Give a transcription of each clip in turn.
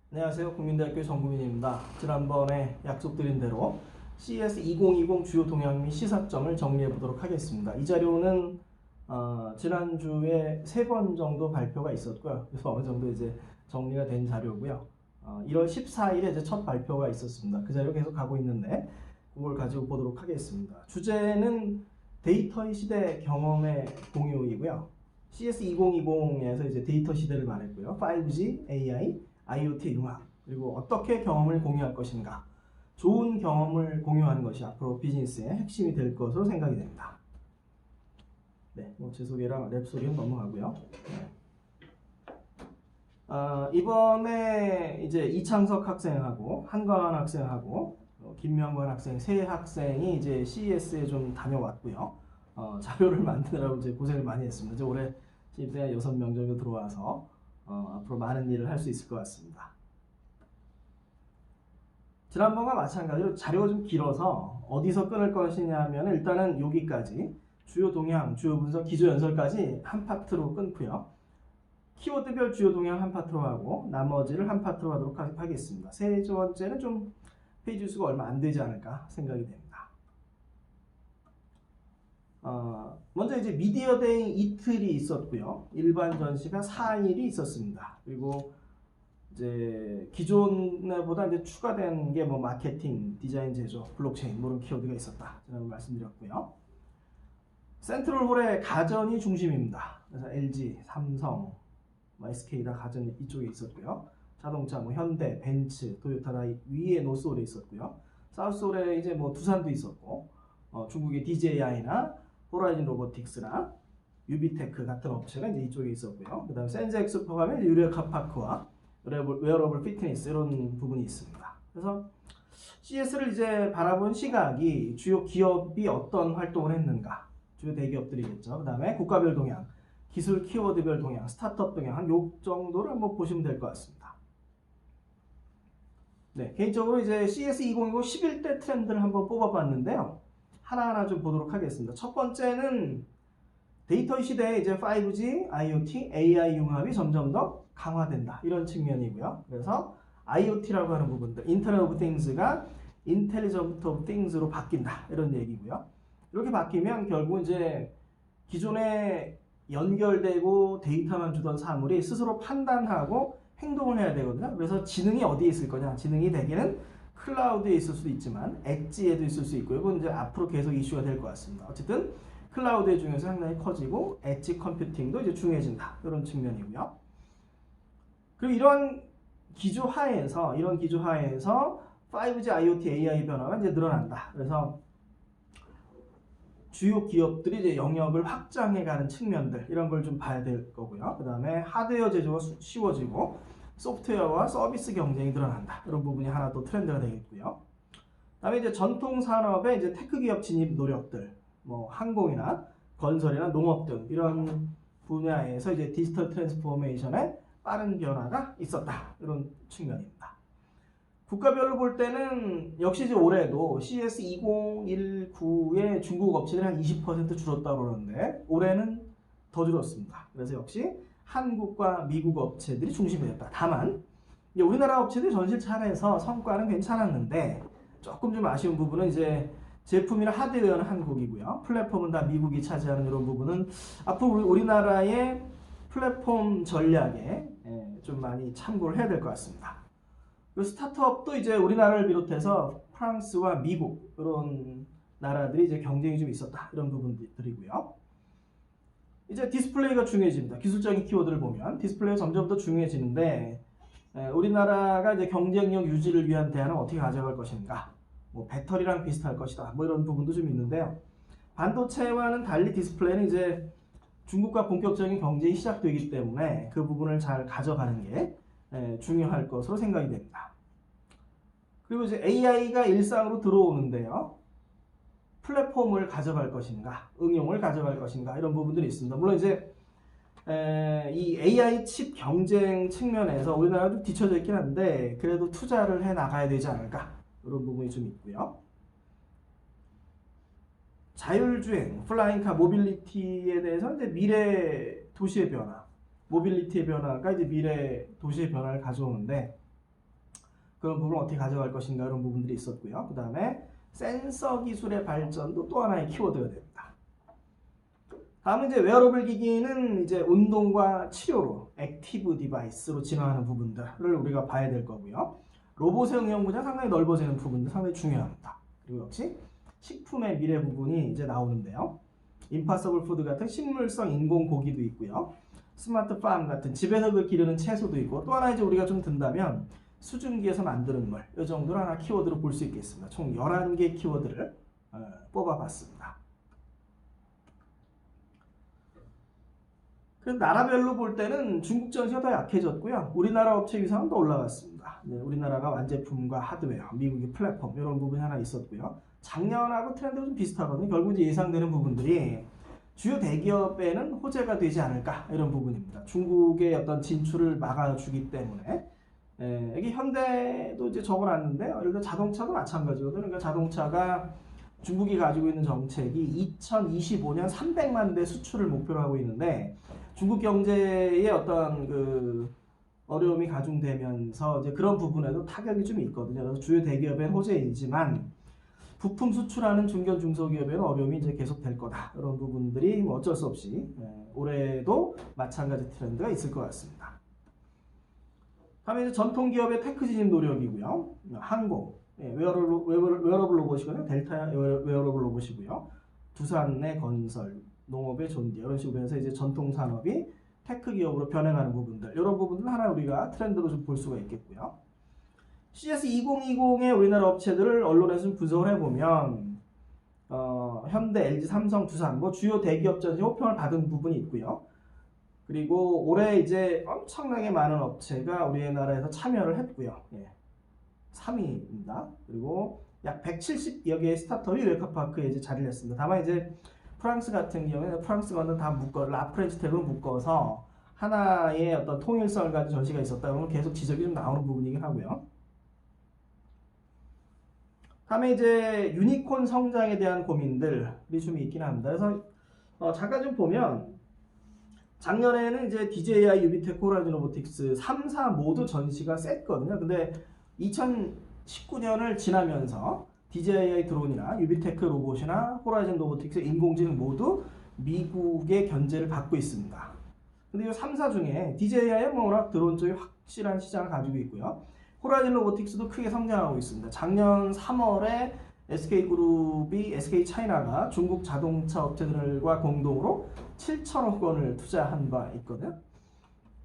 안녕하세요. 국민대학교 정국민입니다. 지난번에 약속드린 대로 CES 2020 주요 동향 및 시사점을 정리해 보도록 하겠습니다. 이 자료는 지난주에 3번 정도 발표가 있었고요. 그래서 어느 정도 이제 정리가 된 자료고요. 1월 14일에 이제 첫 발표가 있었습니다. 그 자료 계속 가고 있는데 그걸 가지고 보도록 하겠습니다. 주제는 데이터의 시대 경험의 공유이고요. CES 2020에서 이제 데이터 시대를 말했고요. 5G, AI, IoT 융합, 그리고 어떻게 경험을 공유할 것인가, 좋은 경험을 공유하는 것이 앞으로 비즈니스의 핵심이 될 것으로 생각이 됩니다. 네, 제 소개랑 랩 소리는 넘어가고요. 이번에 이제 이창석 학생하고 한광환 학생하고 김명관 학생 세 학생이 이제 CES에 좀 다녀왔고요. 자료를 만드느라고 이제 고생을 많이 했습니다. 이제 올해 신입생이 6명 정도 들어와서 앞으로 많은 일을 할 수 있을 것 같습니다. 지난번과 마찬가지로 자료가 좀 길어서 어디서 끊을 것이냐 하면 일단은 여기까지 주요 동향, 주요 분석, 기조 연설까지 한 파트로 끊고요. 키워드별 주요 동향 한 파트로 하고 나머지를 한 파트로 하도록 하겠습니다. 세 번째는 좀 페이지 수가 얼마 안 되지 않을까 생각이 됩니다. 먼저 이제 미디어데이 이틀이 있었고요. 일반 전시가 4일이 있었습니다. 그리고 이제 기존보다 이제 추가된 게 뭐 마케팅, 디자인, 제조, 블록체인 이런 키워드가 있었다. 저는 말씀드렸고요. 센트럴홀의 가전이 중심입니다. 그래서 LG, 삼성, SK 다 가전 이쪽에 있었고요. 자동차 뭐 현대, 벤츠, 토요타 다 위에 노스홀에 있었고요. 사우스홀에 이제 뭐 두산도 있었고 중국의 DJI나 호라이즌 로보틱스나 유비테크 같은 업체가 이제 이쪽에 있었고요. 그 다음에 센즈 엑스포 가면 유레카파크와 웨어러블 피트니스 이런 부분이 있습니다. 그래서 CES를 이제 바라본 시각이 주요 기업이 어떤 활동을 했는가, 주요 대기업들이겠죠. 그 다음에 국가별 동향, 기술 키워드별 동향, 스타트업 동향 한 요 정도를 한번 보시면 될 것 같습니다. 네, 개인적으로 이제 CES 2020 11대 트렌드를 한번 뽑아봤는데요. 하나하나 좀 보도록 하겠습니다. 첫 번째는 데이터 시대에 이제 5G, IoT, AI 융합이 점점 더 강화된다. 이런 측면이고요. 그래서 IoT라고 하는 부분들, 인터넷 오브 띵스가 인텔리전트 오브 띵스로 바뀐다. 이런 얘기고요. 이렇게 바뀌면 결국 이제 기존에 연결되고 데이터만 주던 사물이 스스로 판단하고 행동을 해야 되거든요. 그래서 지능이 어디에 있을 거냐? 지능이 대개는 클라우드에 있을 수도 있지만 엣지에도 있을 수 있고요. 이건 이제 앞으로 계속 이슈가 될 것 같습니다. 어쨌든 클라우드의 중요성이 상당히 커지고 엣지 컴퓨팅도 이제 중요해진다. 이런 측면이고요. 그리고 이런 기조 하에서 5G, IoT, AI 변화가 이제 늘어난다. 그래서 주요 기업들이 이제 영역을 확장해가는 측면들 이런 걸 좀 봐야 될 거고요. 그 다음에 하드웨어 제조가 쉬워지고 소프트웨어와 서비스 경쟁이 늘어난다. 이런 부분이 하나 또 트렌드가 되겠고요. 그다음에 이제 전통 산업의 이제 테크 기업 진입 노력들, 뭐 항공이나 건설이나 농업 등 이런 분야에서 이제 디지털 트랜스포메이션의 빠른 변화가 있었다. 이런 측면입니다. 국가별로 볼 때는 역시 이제 올해도 CES 2019의 중국 업체들이 한 20% 줄었다고 그러는데 올해는 더 줄었습니다. 그래서 역시 한국과 미국 업체들이 중심이 됐다. 다만 우리나라 업체들이 전실 차례에서 성과는 괜찮았는데 조금 좀 아쉬운 부분은 이제 제품이나 하드웨어는 한국이고요. 플랫폼은 다 미국이 차지하는 이런 부분은 앞으로 우리나라의 플랫폼 전략에 좀 많이 참고를 해야 될 것 같습니다. 스타트업도 이제 우리나라를 비롯해서 프랑스와 미국 이런 나라들이 이제 경쟁이 좀 있었다. 이런 부분들이고요. 이제 디스플레이가 중요해집니다. 기술적인 키워드를 보면 디스플레이가 점점 더 중요해지는데 우리나라가 이제 경쟁력 유지를 위한 대안을 어떻게 가져갈 것인가, 뭐 배터리랑 비슷할 것이다, 뭐 이런 부분도 좀 있는데요. 반도체와는 달리 디스플레이는 이제 중국과 본격적인 경쟁이 시작되기 때문에 그 부분을 잘 가져가는 게 중요할 것으로 생각이 됩니다. 그리고 이제 AI가 일상으로 들어오는데요. 플랫폼을 가져갈 것인가, 응용을 가져갈 것인가 이런 부분들이 있습니다. 물론 이제 이 AI 칩 경쟁 측면에서 우리나라가 좀 뒤쳐져 있긴 한데 그래도 투자를 해 나가야 되지 않을까 이런 부분이 좀 있고요. 자율주행, 플라잉카, 모빌리티에 대해서 이제 미래 도시의 변화, 모빌리티의 변화가 이제 미래 도시의 변화를 가져오는데 그런 부분을 어떻게 가져갈 것인가 이런 부분들이 있었고요. 그 다음에 센서 기술의 발전도 또 하나의 키워드가 됩니다. 다음은 이제 웨어러블 기기는 이제 운동과 치료로 액티브 디바이스로 진화하는 부분들을 우리가 봐야 될 거고요. 로봇의 응용 분야 상당히 넓어지는 부분도 상당히 중요합니다. 그리고 역시 식품의 미래 부분이 이제 나오는데요. 임파서블 푸드 같은 식물성 인공 고기도 있고요. 스마트 팜 같은 집에서 기르는 채소도 있고, 또 하나 이제 우리가 좀 든다면 수증기에서 만드는 물, 이 정도를 하나 키워드로 볼 수 있겠습니다. 총 11개 키워드를 뽑아봤습니다. 그래서 나라별로 볼 때는 중국 전시가 더 약해졌고요. 우리나라 업체 위상은 더 올라갔습니다. 네, 우리나라가 완제품과 하드웨어, 미국의 플랫폼 이런 부분이 하나 있었고요. 작년하고 트렌드가 좀 비슷하거든요. 결국 이제 예상되는 부분들이 주요 대기업에는 호재가 되지 않을까 이런 부분입니다. 중국의 어떤 진출을 막아주기 때문에 여기 현대도 이제 적어놨는데, 예를 들어 자동차도 마찬가지거든요. 그러니까 자동차가 중국이 가지고 있는 정책이 2025년 300만 대 수출을 목표로 하고 있는데, 중국 경제의 어떤 그 어려움이 가중되면서 이제 그런 부분에도 타격이 좀 있거든요. 그래서 주요 대기업엔 호재이지만 부품 수출하는 중견 중소기업에는 어려움이 이제 계속될 거다. 이런 부분들이 뭐 어쩔 수 없이 올해도 마찬가지 트렌드가 있을 것 같습니다. 다음에 이제 전통 기업의 테크 진입 노력이고요. 항공, 웨어러블 로봇이거든요. 델타 웨어러블 로봇이고요. 두산의 건설, 농업의 존디 이런 식으로 해서 이제 전통 산업이 테크 기업으로 변해가는 부분들, 이런 부분들 하나 우리가 트렌드로 좀 볼 수가 있겠고요. CS 2020의 우리나라 업체들을 언론에서 좀 분석을 해보면 현대, LG, 삼성, 두산 뭐 주요 대기업 전시 호평을 받은 부분이 있고요. 그리고 올해 이제 엄청나게 많은 업체가 우리나라에서 참여를 했고요. 3위입니다. 그리고 약 170여 개의 스타트업이 웰컴파크에 이제 자리를 했습니다. 다만 이제 프랑스 같은 경우에는 프랑스과는 다 라프렌치 텍으로 묶어서 하나의 어떤 통일성을 가진 전시가 있었다 그러면 계속 지적이 좀 나오는 부분이긴 하고요. 다음에 이제 유니콘 성장에 대한 고민들이 좀 있긴 합니다. 그래서 잠깐 좀 보면 작년에는 이제 DJI, 유비테크, 호라이즌 로보틱스 3사 모두 전시가 셌거든요. 근데 2019년을 지나면서 DJI 드론이나 유비테크 로봇이나 호라이즌 로보틱스 인공지능 모두 미국의 견제를 받고 있습니다. 근데 이 3사 중에 DJI는 뭐 워낙 드론 쪽에 확실한 시장을 가지고 있고요. 호라이즌 로보틱스도 크게 성장하고 있습니다. 작년 3월에 SK그룹이 SK차이나가 중국 자동차 업체들과 공동으로 7천억 원을 투자한 바 있거든요.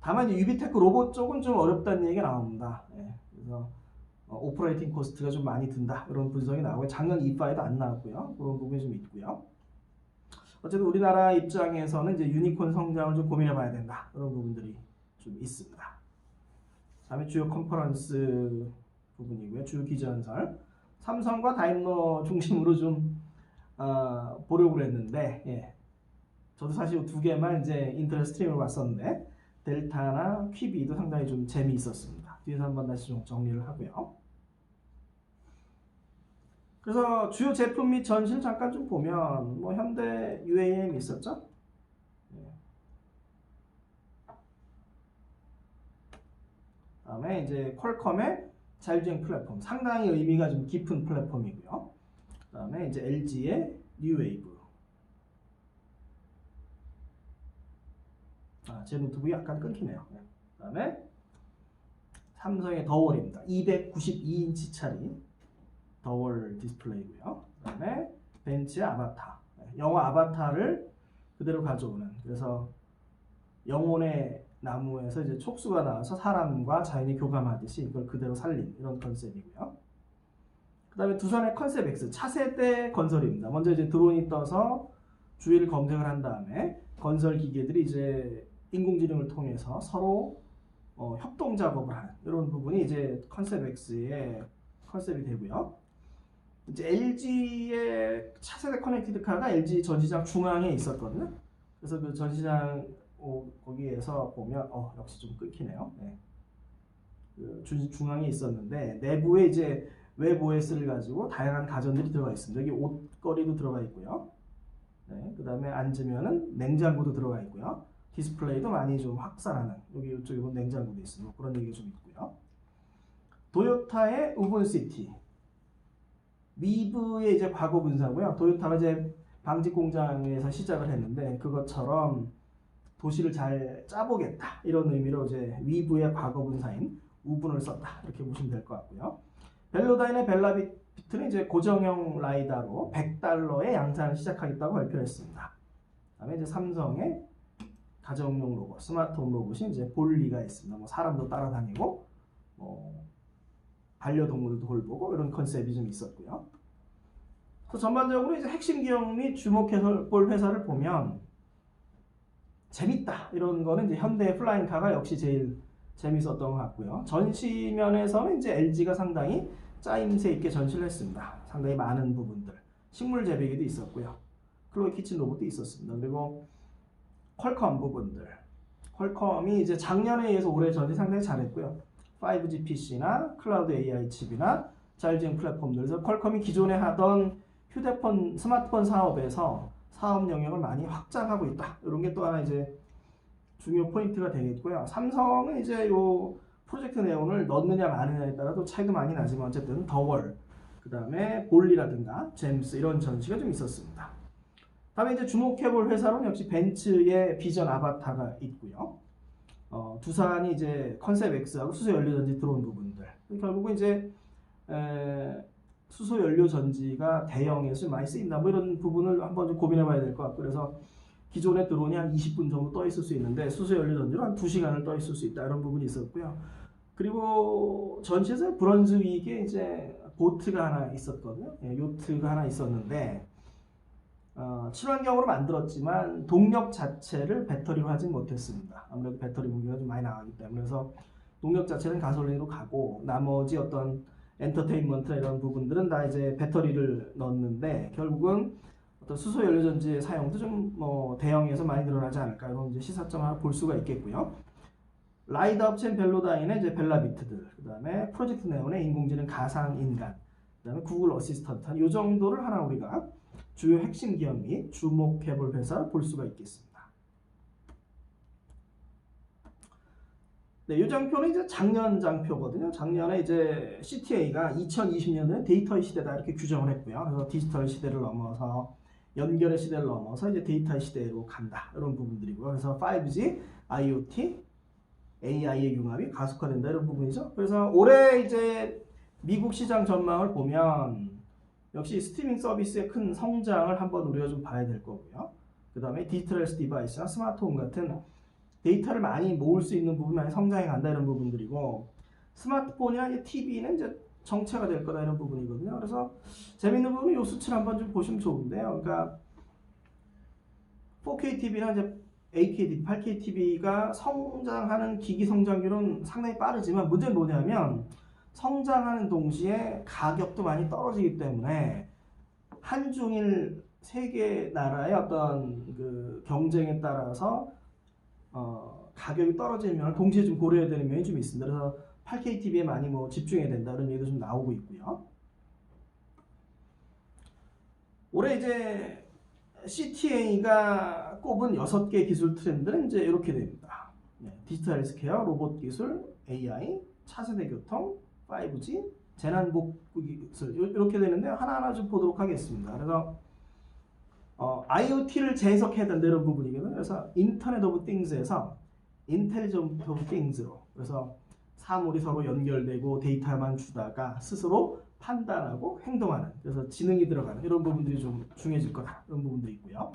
다만 유비테크 로봇 쪽은 좀 어렵다는 얘기가 나옵니다. 그래서 오퍼레이팅 코스트가 좀 많이 든다 이런 분석이 나오고, 작년 이파에도 안 나왔고요. 그런 부분이 좀 있고요. 어쨌든 우리나라 입장에서는 이제 유니콘 성장을 좀 고민해봐야 된다 이런 부분들이 좀 있습니다. 다음에 주요 컨퍼런스 부분이고요. 주요 기전설 삼성과 다임러 중심으로 좀 보려고 했는데, 저도 사실 두 개만 이제 인터넷 스트리밍을 봤었는데 델타나 퀴비도 상당히 좀 재미있었습니다. 뒤에서 한번 다시 좀 정리를 하고요. 그래서 주요 제품 및 전시를 잠깐 좀 보면 뭐 현대 UAM 있었죠. 다음에 이제 퀄컴의 자율주행 플랫폼, 상당히 의미가 좀 깊은 플랫폼이고요. 그다음에 이제 LG의 뉴웨이브. 제 노트북이 약간 끊기네요. 그다음에 삼성의 더월입니다. 292인치짜리 더월 디스플레이고요. 그다음에 벤츠의 아바타. 영화 아바타를 그대로 가져오는, 그래서 영혼의 나무에서 이제 촉수가 나와서 사람과 자연이 교감하듯이 이걸 그대로 살린 이런 컨셉이고요. 그 다음에 두산의 컨셉 X, 차세대 건설입니다. 먼저 이제 드론이 떠서 주위를 검색을 한 다음에 건설 기계들이 이제 인공지능을 통해서 서로 협동 작업을 하는 이런 부분이 이제 컨셉 X의 컨셉이 되고요. 이제 LG의 차세대 커넥티드카가 LG 전시장 중앙에 있었거든요. 그래서 그 전시장 거기에서 보면 역시 좀 끊기네요. 그 중앙에 있었는데 내부에 이제 웹 OS를 가지고 다양한 가전들이 들어가 있습니다. 여기 옷걸이도 들어가 있고요. 그 다음에 앉으면은 냉장고도 들어가 있고요. 디스플레이도 많이 좀 확산하는, 여기 이쪽에 보면 냉장고도 있습니다. 그런 얘기가 좀 있고요. 도요타의 우븐시티. 위브의 이제 과거 분사고요. 도요타가 이제 방직 공장에서 시작을 했는데 그것처럼 도시를 잘 짜보겠다 이런 의미로 이제 위브의 과거 분사인 우분을 썼다 이렇게 보시면 될 것 같고요. 벨로다인의 벨라비트는 이제 고정형 라이다로 $100에 양산을 시작하겠다고 발표를 했습니다. 그다음에 이제 삼성의 가정용 로봇, 스마트홈 로봇이 이제 볼리가 있습니다. 뭐 사람도 따라다니고 반려동물도 돌보고 이런 컨셉이 좀 있었고요. 그래서 전반적으로 이제 핵심 기업 및 주목해서 볼 회사를 보면 재밌다 이런 거는 이제 현대 플라잉카가 역시 제일 재밌었던 것 같고요. 전시면에서는 이제 LG가 상당히 짜임새 있게 전시를 했습니다. 상당히 많은 부분들, 식물 재배기도 있었고요. 클로이 키친 로봇도 있었습니다. 그리고 퀄컴 부분들, 퀄컴이 이제 작년에 의해서 올해 전시 상당히 잘했고요. 5G PC나 클라우드 AI 칩이나 자율주행 플랫폼들, 그래서 퀄컴이 기존에 하던 휴대폰, 스마트폰 사업에서 사업 영역을 많이 확장하고 있다. 이런 게 또 하나 이제 중요 포인트가 되겠고요. 삼성은 이제 요 프로젝트 네온을 넣느냐 마느냐에 따라도 차이도 많이 나지만 어쨌든 더월, 그 다음에 볼리라든가 잼스 이런 전시가 좀 있었습니다. 다음에 이제 주목해볼 회사로는 역시 벤츠의 비전 아바타가 있고요. 두산이 이제 컨셉 X하고 수소 연료 전지 들어온 부분들. 결국은 이제 수소 연료 전지가 대형에서 많이 쓰인다. 뭐 이런 부분을 한번 좀 고민해봐야 될 것 같고, 그래서 기존에 드론이 한 20분 정도 떠 있을 수 있는데 수소 연료 전지로 한 2시간을 떠 있을 수 있다. 이런 부분이 있었고요. 그리고 전시에서 브런즈윅에 이제 보트가 하나 있었거든요. 요트가 하나 있었는데 친환경으로 만들었지만 동력 자체를 배터리로 하진 못했습니다. 아무래도 배터리 무게가 좀 많이 나가기 때문에. 그래서 동력 자체는 가솔린으로 가고 나머지 어떤 엔터테인먼트나 이런 부분들은 다 이제 배터리를 넣었는데 결국은 어떤 수소 연료 전지의 사용도 좀 뭐 대형에서 많이 늘어나지 않을까 이런 이제 시사점 하나 볼 수가 있겠고요. 라이더 업체인 벨로다인의 이제 벨라비트들, 그 다음에 프로젝트 네온의 인공지능 가상 인간, 그 다음에 구글 어시스턴트 한 요 정도를 하나 우리가 주요 핵심 기업 및 주목해볼 회사 볼 수가 있겠습니다. 네, 이 장표는 이제 작년 장표거든요. 작년에 이제 CTA가 2020년도에 데이터의 시대다 이렇게 규정을 했고요. 그래서 디지털 시대를 넘어서 연결의 시대를 넘어서 이제 데이터의 시대로 간다 이런 부분들이고요. 그래서 5G, IoT, AI의 융합이 가속화된다 이런 부분이죠. 그래서 올해 이제 미국 시장 전망을 보면 역시 스트리밍 서비스의 큰 성장을 한번 우리가 좀 봐야 될 거고요. 그 다음에 디지털 헬스 디바이스나 스마트홈 같은 데이터를 많이 모을 수 있는 부분이 많이 성장해 간다 이런 부분들이고, 스마트폰이나 TV는 이제 정체가 될 거다 이런 부분이거든요. 그래서 재밌는 부분은 이 수치를 한번 좀 보시면 좋은데요. 그러니까 4K TV나 이제 8K TV, 8K TV가 성장하는 기기 성장률은 상당히 빠르지만 문제는 뭐냐면 성장하는 동시에 가격도 많이 떨어지기 때문에 한중일 세계 나라의 어떤 그 경쟁에 따라서 가격이 떨어지는 면을 동시에 좀 고려해야 되는 면이 좀 있습니다. 그래서 8K TV에 많이 뭐 집중해야 된다는 얘기도 좀 나오고 있고요. 올해 이제 CTA가 꼽은 6개 기술 트렌드는 이제 이렇게 됩니다. 디지털 헬스케어, 로봇 기술, AI, 차세대 교통, 5G, 재난복구 기술 이렇게 되는데 하나하나 좀 보도록 하겠습니다. 그래서 IoT를 재해석해야 된다 이런 부분이거든요. 그래서 인터넷 오브 띵스에서 인텔리전트 오브 띵스로, 그래서 사물이 서로 연결되고 데이터만 주다가 스스로 판단하고 행동하는, 그래서 지능이 들어가는 이런 부분들이 좀 중요해질 거다 이런 부분도 있고요.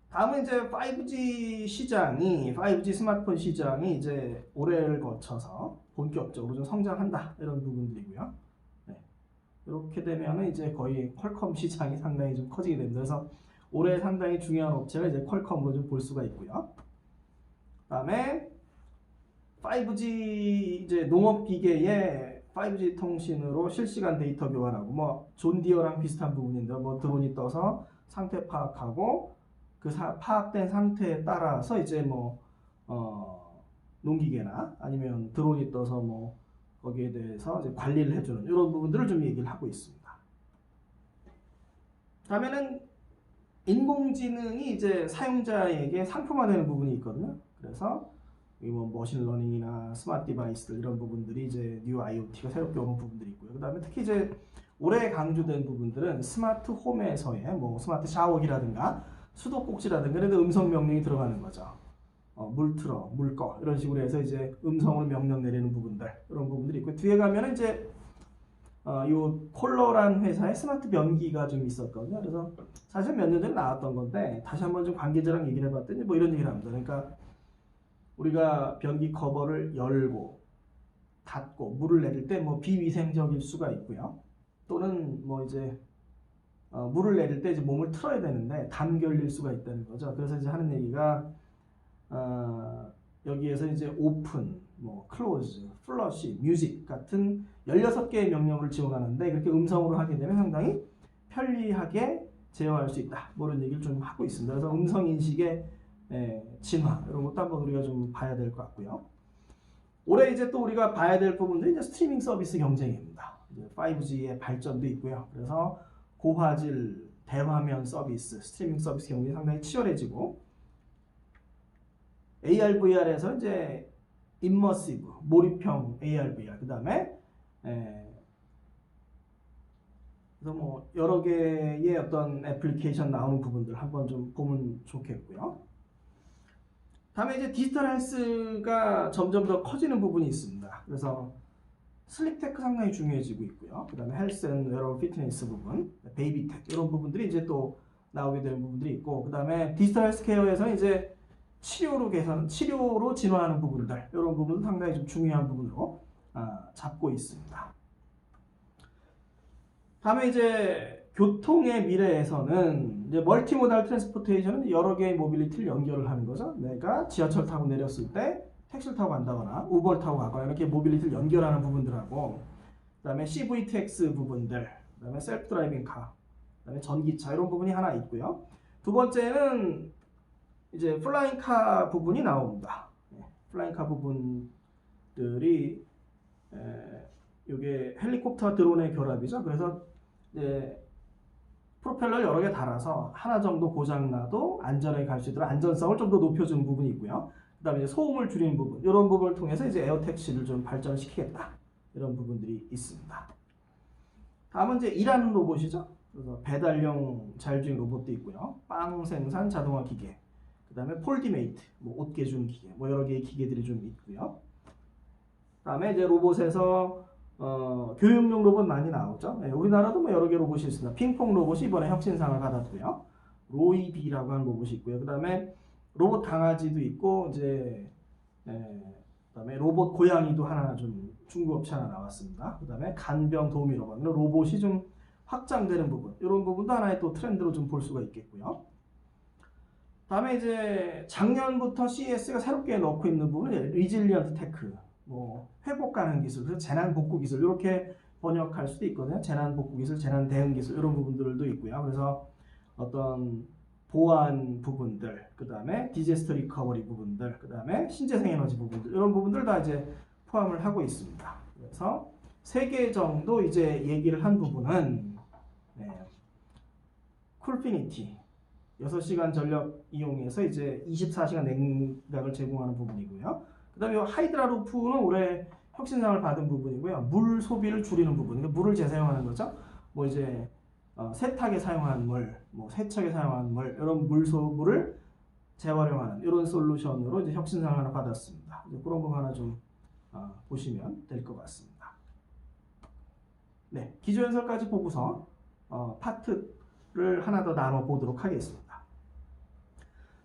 다음은 이제 5G 시장이, 5G 스마트폰 시장이 이제 올해를 거쳐서 본격적으로 좀 성장한다 이런 부분들이고요. 네. 이렇게 되면은 이제 거의 퀄컴 시장이 상당히 좀 커지게 됩니다. 그래서 올해 상당히 중요한 업체가 이제 퀄컴으로 좀 볼 수가 있고요. 다음에 5G 이제 농업 기계에 5G 통신으로 실시간 데이터 교환하고, 뭐 존디어랑 비슷한 부분인데 뭐 드론이 떠서 상태 파악하고 그 파악된 상태에 따라서 이제 뭐 농기계나 아니면 드론이 떠서 뭐 거기에 대해서 이제 관리를 해주는 이런 부분들을 좀 얘기를 하고 있습니다. 다음에는 인공지능이 이제 사용자에게 상품화되는 부분이 있거든요. 그래서 뭐 머신러닝이나 스마트 디바이스들 이런 부분들이 이제 뉴 IoT가 새롭게 오는 부분들이 있고요. 그다음에 특히 이제 올해 강조된 부분들은 스마트 홈에서의 뭐 스마트 샤워기라든가 수도꼭지라든가 이런 데 음성 명령이 들어가는 거죠. 물 틀어, 물 꺼 이런 식으로 해서 이제 음성으로 명령 내리는 부분들 이런 부분들이 있고 뒤에 가면은 이제 요 콜러란 회사의 스마트 변기가 좀 있었거든요. 그래서 사실 몇 년 전에 나왔던 건데 다시 한번 좀 관계자랑 얘기를 해봤더니 뭐 이런 얘기를 합니다. 그러니까 우리가 변기 커버를 열고 닫고 물을 내릴 때 뭐 비위생적일 수가 있고요. 또는 뭐 이제 물을 내릴 때 이제 몸을 틀어야 되는데 담 결릴 수가 있다는 거죠. 그래서 이제 하는 얘기가 여기에서 이제 오픈, 뭐 클로즈, 플러시, 뮤직 같은 16개의 명령을 지원하는데 그렇게 음성으로 하게 되면 상당히 편리하게 제어할 수 있다. 뭐 이런 얘기를 좀 하고 있습니다. 그래서 음성 인식의 진화 이런 것도 한번 우리가 좀 봐야 될 것 같고요. 올해 이제 또 우리가 봐야 될 부분들이 이제 스트리밍 서비스 경쟁입니다. 이제 5G의 발전도 있고요. 그래서 고화질 대화면 서비스, 스트리밍 서비스 경쟁이 상당히 치열해지고 AR, VR에서 이제 임머시브, 몰입형 AR, VR, 그 다음에 그래서 뭐 여러 개의 어떤 애플리케이션 나오는 부분들 한번 좀 보면 좋겠고요. 다음에 이제 디지털 헬스가 점점 더 커지는 부분이 있습니다. 그래서 슬립테크 상당히 중요해지고 있고요. 그 다음에 헬스 앤 웨어러블 피트니스 부분, 베이비텍 이런 부분들이 이제 또 나오게 되는 부분들이 있고 그 다음에 디지털 헬스케어에서는 이제 치료로 진화하는 부분들 이런 부분도 상당히 좀 중요한 부분으로 잡고 있습니다. 다음에 이제 교통의 미래에서는 이제 멀티모달 트랜스포테이션은 여러 개의 모빌리티를 연결을 하는 거죠. 내가 지하철 타고 내렸을 때 택시를 타고 간다거나 우버를 타고 가거나 이렇게 모빌리티를 연결하는 부분들하고 그다음에 CVTX 부분들, 그다음에 셀프 드라이빙 카, 그다음에 전기차 이런 부분이 하나 있고요. 두 번째는 이제 플라잉 카 부분이 나옵니다. 플라잉 카 부분들이 이게 헬리콥터 드론의 결합이죠. 그래서 이제 프로펠러 여러 개 달아서 하나 정도 고장나도 안전하게 갈 수 있도록 안전성을 좀 더 높여주는 부분이 있고요. 그 다음에 소음을 줄이는 부분, 이런 부분을 통해서 이제 에어택시를 좀 발전시키겠다. 이런 부분들이 있습니다. 다음은 이제 일하는 로봇이죠. 그래서 배달용 자율주행 로봇도 있고요. 빵 생산 자동화 기계, 그 다음에 폴디메이트, 뭐 옷 개준 기계, 뭐 여러 개의 기계들이 좀 있고요. 그 다음에 이제 로봇에서 교육용 로봇 많이 나오죠. 네, 우리나라도 뭐 여러 개 로봇이 있습니다. 핑퐁 로봇이 이번에 혁신상을 받았고요. 로이비라고 하는 로봇이 있고요. 그 다음에 로봇 강아지도 있고 이제 그다음에 로봇 고양이도 하나 좀 중고업체 하나 나왔습니다. 그다음에 간병 도우미 로봇이 좀 확장되는 부분, 이런 부분도 하나의 또 트렌드로 좀 볼 수가 있겠고요. 다음에 이제 작년부터 CES가 새롭게 넣고 있는 부분은 리질리언트 테크, 뭐 회복 가능 기술, 그래서 재난 복구 기술 이렇게 번역할 수도 있거든요. 재난 복구 기술, 재난 대응 기술 이런 부분들도 있고요. 그래서 어떤 보안 부분들, 그 다음에 디제스터 리커버리 부분들, 그 다음에 신재생 에너지 부분들 이런 부분들 다 이제 포함을 하고 있습니다. 그래서 3개 정도 이제 얘기를 한 부분은 쿨피니티 6시간 전력 이용해서 이제 24시간 냉각을 제공하는 부분이고요. 그 다음에 하이드라 루프는 올해 혁신상을 받은 부분이고요. 물 소비를 줄이는 부분, 그러니까 물을 재사용하는 거죠. 뭐 이제 세탁에 사용한 물, 뭐 세척에 사용한 물, 이런 물을 재활용하는 이런 솔루션으로 이제 혁신상을 하나 받았습니다. 이제 그런 거 하나 좀 보시면 될 것 같습니다. 네, 기조연설까지 보고서 파트를 하나 더 나눠 보도록 하겠습니다.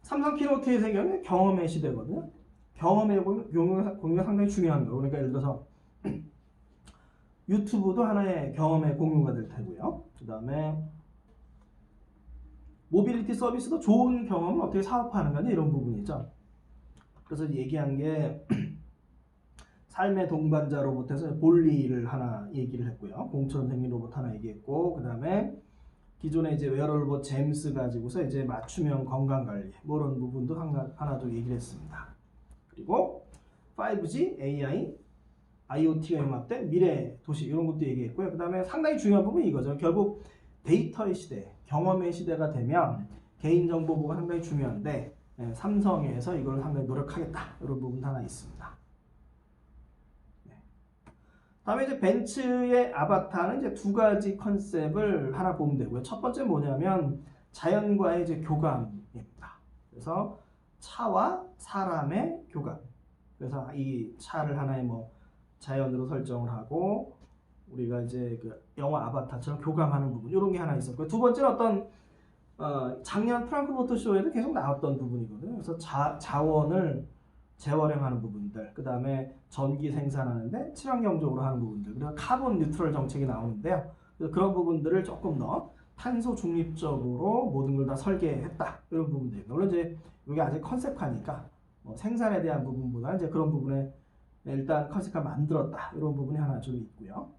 삼성 키노트의 경우는 경험의 시대거든요. 경험의 공유가 상당히 중요한 거예요. 그러니까 예를 들어서 유튜브도 하나의 경험의 공유가 될 테고요. 그 다음에 모빌리티 서비스도 좋은 경험을 어떻게 사업하는 거냐 이런 부분이죠. 그래서 얘기한 게 삶의 동반자 로봇에서 볼리를 하나 얘기를 했고요. 공처럼 생긴 로봇 하나 얘기했고, 그 다음에 기존에 이제 웨어러블 로봇 잼스 가지고서 이제 맞춤형 건강 관리 뭐 이런 부분도 하나 더 얘기를 했습니다. 그리고 5G, AI, IoT가 융합된 미래 도시 이런 것도 얘기했고요. 그 다음에 상당히 중요한 부분이 이거죠. 결국 데이터의 시대, 경험의 시대가 되면 개인정보 보호가 상당히 중요한데 삼성에서 이걸 상당히 노력하겠다 이런 부분 하나 있습니다. 다음에 이제 벤츠의 아바타는 이제 두 가지 컨셉을 하나 보면 되고요. 첫 번째 뭐냐면 자연과의 이제 교감입니다. 그래서 차와 사람의 교감. 그래서 이 차를 하나의 뭐 자연으로 설정을 하고 우리가 이제 그 영화 아바타처럼 교감하는 부분 이런 게 하나 있었고요. 두 번째는 어떤 작년 프랑크푸르트 쇼에도 계속 나왔던 부분이거든요. 그래서 자원을 재활용하는 부분들, 그 다음에 전기 생산하는데 친환경적으로 하는 부분들, 그리고 카본 뉴트럴 정책이 나오는데요. 그래서 그런 부분들을 조금 더 탄소 중립적으로 모든 걸 다 설계했다 이런 부분들입니다. 물론 이제 이게 아직 컨셉화니까 뭐 생산에 대한 부분보다는 이제 그런 부분에 일단 컨셉화 만들었다 이런 부분이 하나 좀 있고요.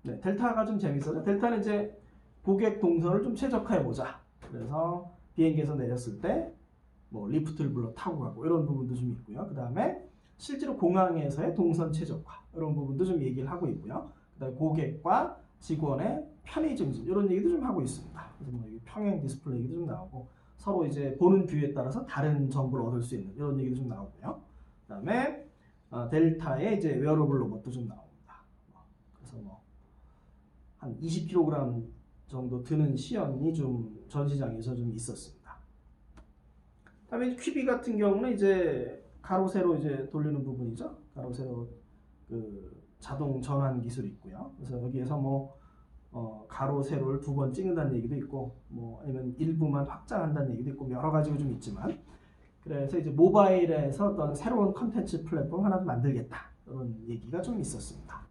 네, 델타가 좀 재밌어요. 델타는 이제 고객 동선을 좀 최적화해 보자. 그래서 비행기에서 내렸을 때 뭐 리프트를 불러 타고 가고 이런 부분도 좀 있고요. 그 다음에 실제로 공항에서의 동선 최적화 이런 부분도 좀 얘기를 하고 있고요. 그 다음에 고객과 직원의 편의 증진 이런 얘기도 좀 하고 있습니다. 그래서 뭐 평행 디스플레이 얘기도 좀 나오고 서로 이제 보는 뷰에 따라서 다른 정보를 얻을 수 있는 이런 얘기도 좀 나오고요. 그 다음에 델타의 이제 웨어러블 로봇도 좀 나옵니다. 그래서 뭐 한 20kg 정도 드는 시연이 좀 전시장에서 좀 있었습니다. 다음에 퀴비 같은 경우는 이제 가로 세로 이제 돌리는 부분이죠. 가로 세로 그 자동 전환 기술이 있고요. 그래서 여기에서 뭐 가로 세로를 두 번 찍는다는 얘기도 있고, 뭐 아니면 일부만 확장한다는 얘기도 있고 여러 가지가 좀 있지만, 그래서 이제 모바일에서 어떤 새로운 컨텐츠 플랫폼 하나 만들겠다 이런 얘기가 좀 있었습니다.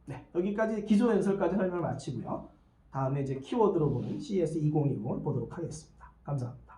네, 여기까지 기조 연설까지 설명을 마치고요. 다음에 이제 키워드로 보는 CES 2020을 보도록 하겠습니다. 감사합니다.